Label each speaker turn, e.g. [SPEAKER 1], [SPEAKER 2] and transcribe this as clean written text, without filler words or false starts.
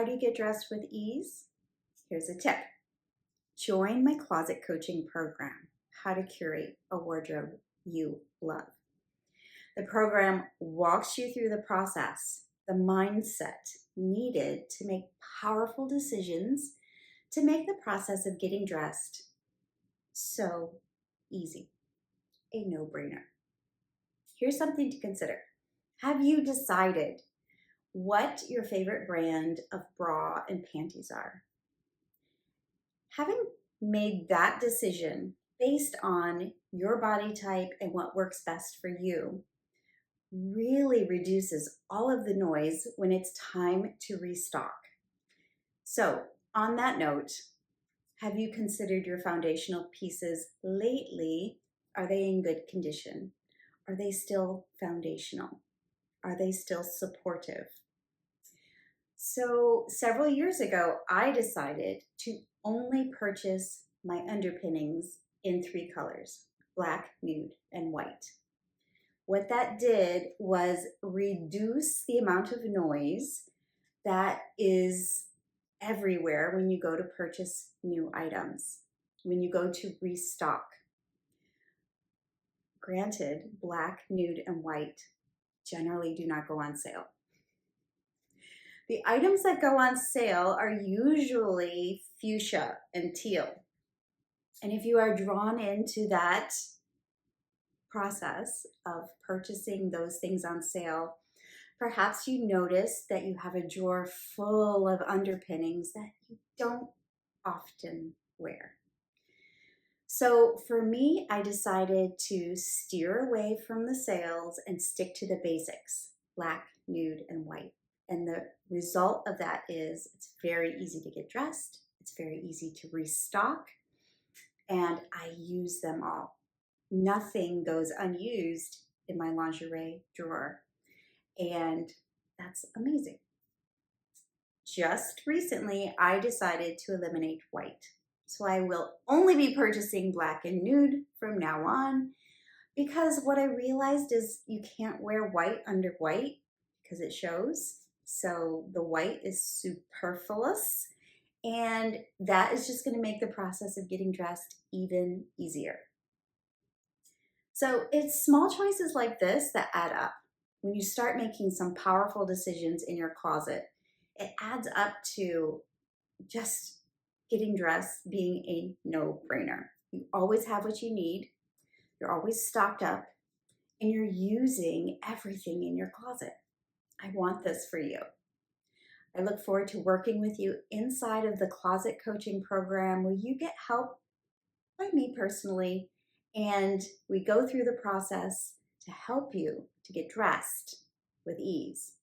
[SPEAKER 1] How do you get dressed with ease? Here's a tip. Join my closet coaching program, How to Curate a Wardrobe You Love. The program walks you through the process, the mindset needed to make powerful decisions to make the process of getting dressed so easy, a no-brainer. Here's something to consider. Have you decided what your favorite brand of bra and panties are? Having made that decision based on your body type and what works best for you really reduces all of the noise when it's time to restock. So, on that note, have you considered your foundational pieces lately? Are they in good condition? Are they still foundational? Are they still supportive? So several years ago, I decided to only purchase my underpinnings in 3 colors, black, nude, and white. What that did was reduce the amount of noise that is everywhere when you go to purchase new items, when you go to restock. Granted, black, nude, and white generally do not go on sale. The items that go on sale are usually fuchsia and teal. And if you are drawn into that process of purchasing those things on sale, perhaps you notice that you have a drawer full of underpinnings that you don't often wear. So for me, I decided to steer away from the sales and stick to the basics, black, nude, and white. And the result of that is it's very easy to get dressed. It's very easy to restock. And I use them all. Nothing goes unused in my lingerie drawer. And that's amazing. Just recently, I decided to eliminate white. So I will only be purchasing black and nude from now on, because what I realized is you can't wear white under white because it shows. So the white is superfluous, and that is just going to make the process of getting dressed even easier. So it's small choices like this that add up. When you start making some powerful decisions in your closet, it adds up to just getting dressed being a no-brainer. You always have what you need, you're always stocked up, and you're using everything in your closet. I want this for you. I look forward to working with you inside of the closet coaching program where you get help by me personally, and we go through the process to help you to get dressed with ease.